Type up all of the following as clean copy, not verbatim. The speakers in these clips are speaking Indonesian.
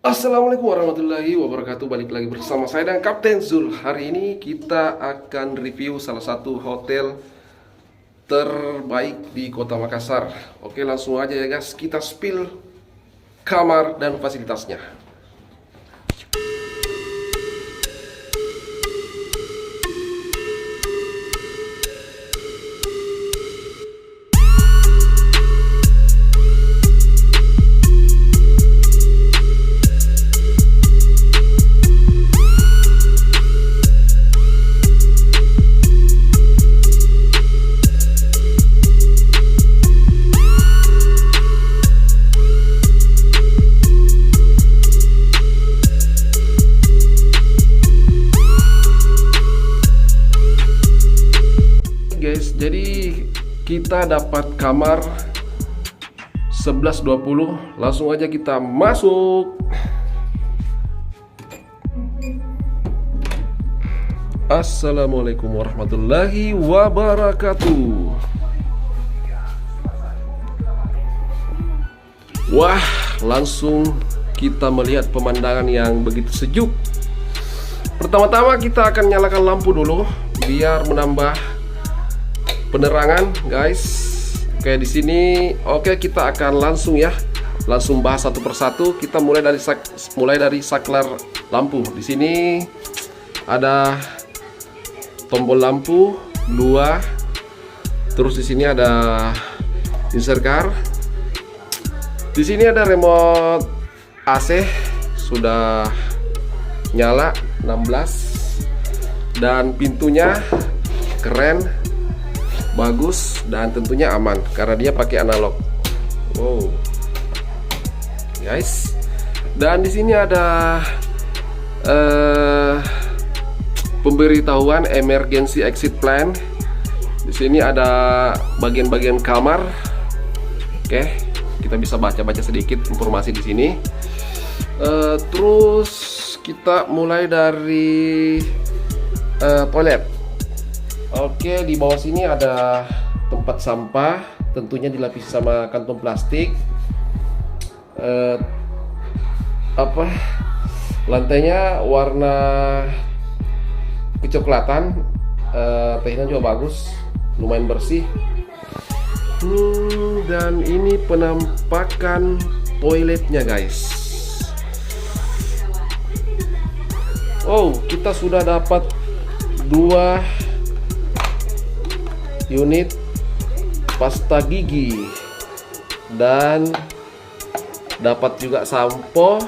Assalamualaikum warahmatullahi wabarakatuh. Balik lagi bersama saya dan Kapten Zul. Hari ini kita akan review salah satu hotel terbaik di Kota Makassar. Oke, langsung aja ya guys, kita spill kamar dan fasilitasnya. Guys, jadi kita dapat kamar 1120. Langsung aja kita masuk. Assalamualaikum warahmatullahi wabarakatuh. Wah, langsung kita melihat pemandangan yang begitu sejuk. Pertama-tama kita akan nyalakan lampu dulu biar menambah penerangan, guys. Oke, di sini oke, kita akan langsung bahas satu persatu. Kita mulai dari saklar lampu. Di sini ada tombol lampu 2. Terus di sini ada insert car. Di sini ada remote AC sudah nyala 16 dan pintunya keren, bagus, dan tentunya aman karena dia pakai analog. Wow, guys. Dan di sini ada pemberitahuan emergency exit plan. Di sini ada bagian-bagian kamar. Oke, kita bisa baca-baca sedikit informasi di sini. Terus kita mulai dari toilet. Oke, di bawah sini ada tempat sampah, tentunya dilapisi sama kantong plastik. Lantainya warna kecoklatan, tehnya juga bagus, lumayan bersih. Dan ini penampakan toiletnya, guys. Oh, kita sudah dapat 2 unit pasta gigi dan dapat juga sampo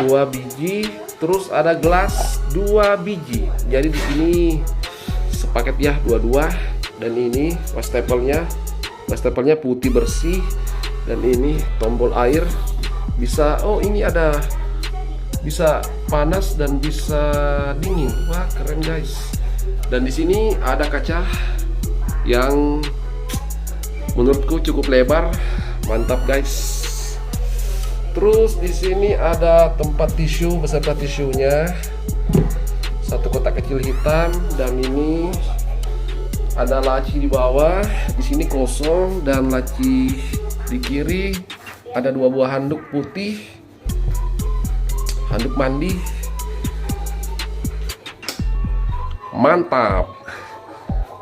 2 biji, terus ada gelas 2 biji. Jadi di sini sepaket ya, dua-dua. Dan ini wastafelnya putih bersih, dan ini tombol air bisa, oh ini ada bisa panas dan bisa dingin. Wah, keren guys. Dan di sini ada kaca yang menurutku cukup lebar, mantap guys. Terus di sini ada tempat tisu beserta tisunya, satu kotak kecil hitam, dan ini ada laci di bawah. Di sini kosong, dan laci di kiri ada 2 buah handuk putih, handuk mandi. Mantap.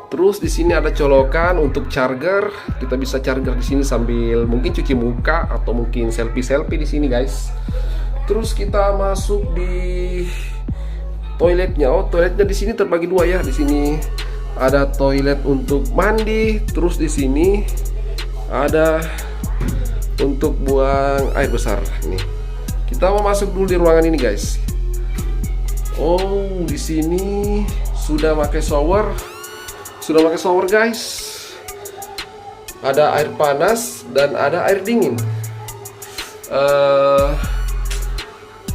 Terus di sini ada colokan untuk charger. Kita bisa charger di sini sambil mungkin cuci muka atau mungkin selfie di sini, guys. Terus kita masuk di toiletnya. Oh, toiletnya di sini terbagi 2 ya. Di sini ada toilet untuk mandi, terus di sini ada untuk buang air besar. Nih. Kita mau masuk dulu di ruangan ini, guys. Oh, di sini sudah pakai shower, guys. Ada air panas dan ada air dingin.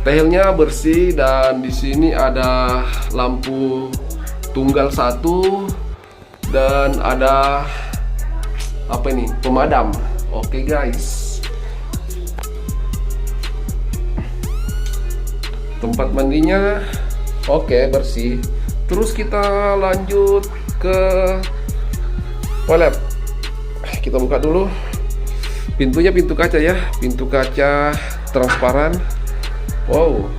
Tiles-nya bersih, dan di sini ada lampu tunggal 1 dan ada apa ini, pemadam. Oke guys. Tempat mandinya oke, bersih. Terus kita lanjut ke toilet. Kita buka dulu. Pintunya pintu kaca ya, pintu kaca transparan. Wow,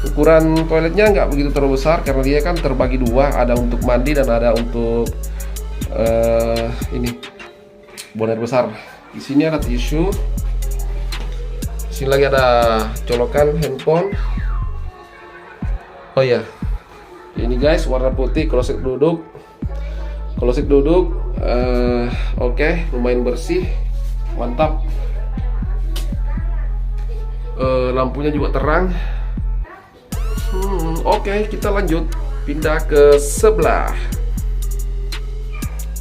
ukuran toiletnya nggak begitu terlalu besar karena dia kan terbagi dua, ada untuk mandi dan ada untuk ini boner besar. Di sini ada tisu. Di sini lagi ada colokan handphone. Oh ya, ini guys warna putih, kloset duduk. Oke, lumayan bersih, mantap. Lampunya juga terang. Oke, kita lanjut pindah ke sebelah.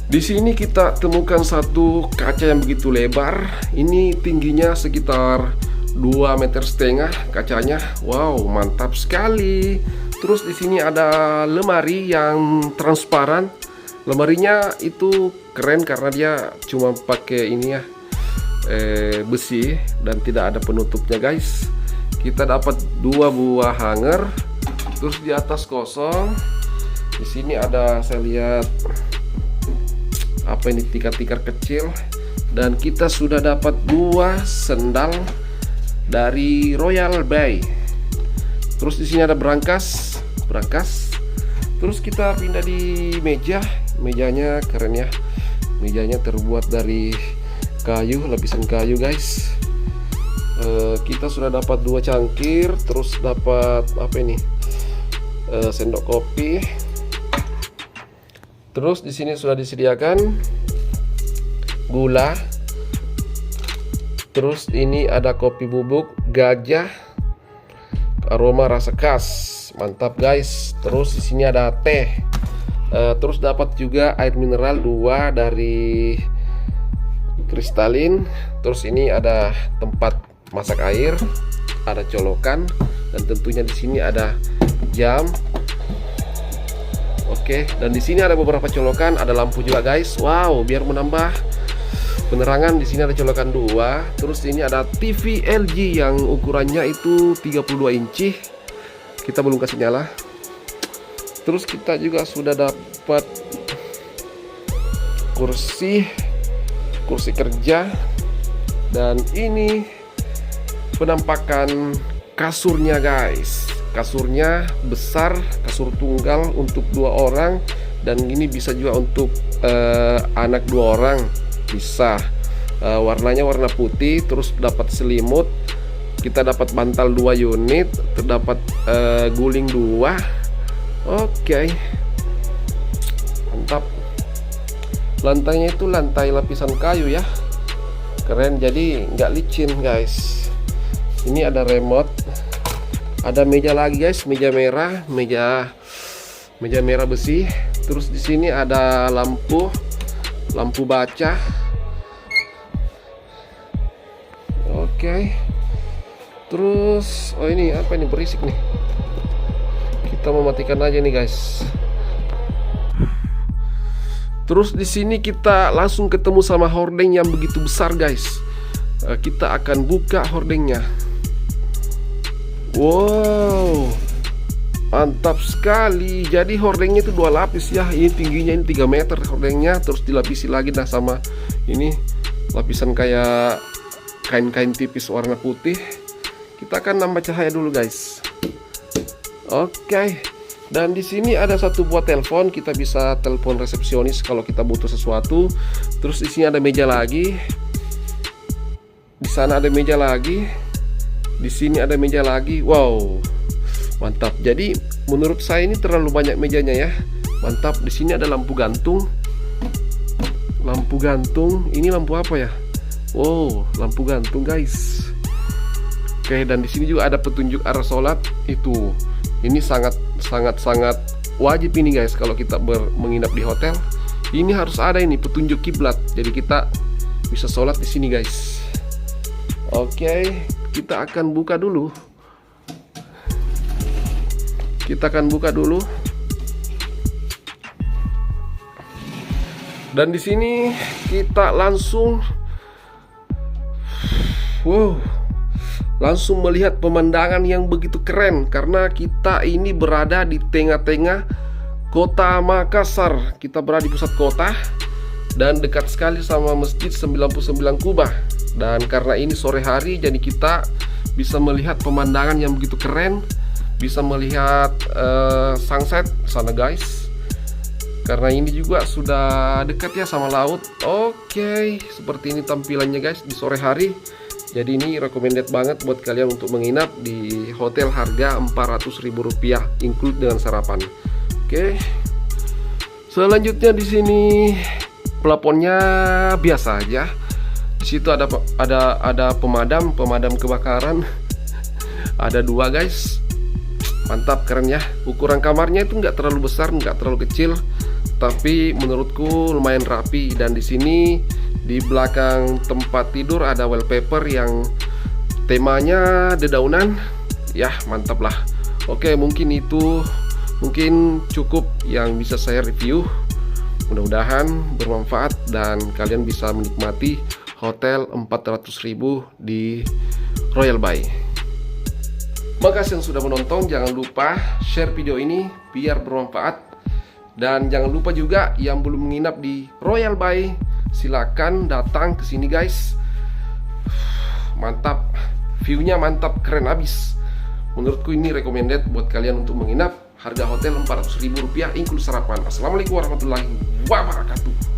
Di sini kita temukan satu kaca yang begitu lebar. Ini tingginya sekitar 2,5 meter kacanya. Wow, mantap sekali. Terus di sini ada lemari yang transparan. Lemarinya itu keren karena dia cuma pakai ini ya, besi dan tidak ada penutupnya guys. Kita dapat 2 buah hanger. Terus di atas kosong. Di sini ada, saya lihat apa ini, tikar-tikar kecil. Dan kita sudah dapat 2 sendal dari Royal Bay. Terus di sini ada berangkas. Terus kita pindah di meja. Mejanya keren ya. Mejanya terbuat dari kayu, lapisan kayu guys. Kita sudah dapat 2 cangkir. Terus dapat apa ini? Sendok kopi. Terus di sini sudah disediakan gula. Terus ini ada kopi bubuk gajah, aroma rasa khas, mantap guys. Terus di sini ada teh. Terus dapat juga air mineral 2 dari Kristalin. Terus ini ada tempat masak air, ada colokan, dan tentunya di sini ada jam. Oke, dan di sini ada beberapa colokan, ada lampu juga guys. Wow, biar menambah penerangan di sini ada colokan 2. Terus ini ada TV LG yang ukurannya itu 32 inci. Kita belum kasih nyala. Terus kita juga sudah dapat kursi kerja, dan ini penampakan kasurnya guys. Kasurnya besar, kasur tunggal untuk 2 orang, dan ini bisa juga untuk anak 2 orang bisa. Warnanya warna putih. Terus dapat selimut, kita dapat bantal 2 unit, terdapat guling 2. Oke, mantap. Lantainya itu lantai lapisan kayu ya, keren, jadi nggak licin guys. Ini ada remote, ada meja lagi guys, meja merah besi. Terus di sini ada lampu baca. Oke. Terus ini apa ini, berisik nih. Kita mematikan aja nih guys. Terus di sini kita langsung ketemu sama hordeng yang begitu besar guys. Kita akan buka hordengnya. Wow, mantap sekali. Jadi hordengnya itu 2 lapis ya. Ini tingginya ini 3 meter hordengnya. Terus dilapisi lagi dah sama ini lapisan kayak kain-kain tipis warna putih. Kita akan nambah cahaya dulu guys. Oke. Dan di sini ada 1 buah telepon. Kita bisa telepon resepsionis kalau kita butuh sesuatu. Terus di sini ada meja lagi. Di sana ada meja lagi. Di sini ada meja lagi. Wow, mantap. Jadi menurut saya ini terlalu banyak mejanya ya. Mantap. Di sini ada lampu gantung. Lampu gantung. Ini lampu apa ya? Wow, lampu gantung guys. Oke, dan di sini juga ada petunjuk arah sholat. Ini sangat wajib ini guys kalau kita menginap di hotel. Ini harus ada ini petunjuk kiblat. Jadi kita bisa sholat di sini guys. Oke, kita akan buka dulu. Dan di sini kita langsung melihat pemandangan yang begitu keren, karena kita ini berada di tengah-tengah kota Makassar. Kita berada di pusat kota dan dekat sekali sama Masjid 99 Kubah. Dan karena ini sore hari, jadi kita bisa melihat pemandangan yang begitu keren, bisa melihat sunset sana guys. Karena ini juga sudah dekat ya sama laut. Oke, seperti ini tampilannya guys di sore hari. Jadi ini recommended banget buat kalian untuk menginap di hotel harga Rp400.000 include dengan sarapan. Oke. Selanjutnya di sini plafonnya biasa aja. Di situ ada pemadam kebakaran. Ada 2 guys. Mantap, keren ya. Ukuran kamarnya itu nggak terlalu besar, nggak terlalu kecil, tapi menurutku lumayan rapi. Dan di sini di belakang tempat tidur ada wallpaper yang temanya dedaunan. Ya, mantap lah. Oke, mungkin cukup yang bisa saya review. Mudah-mudahan bermanfaat dan kalian bisa menikmati hotel 400.000 di Royal Bay. Makasih yang sudah menonton. Jangan lupa share video ini biar bermanfaat. Dan jangan lupa juga yang belum menginap di Royal Bay, silakan datang ke sini guys. Mantap, view-nya mantap, keren abis. Menurutku ini recommended buat kalian untuk menginap. Harga hotel Rp400.000 include sarapan. Assalamualaikum warahmatullahi wabarakatuh.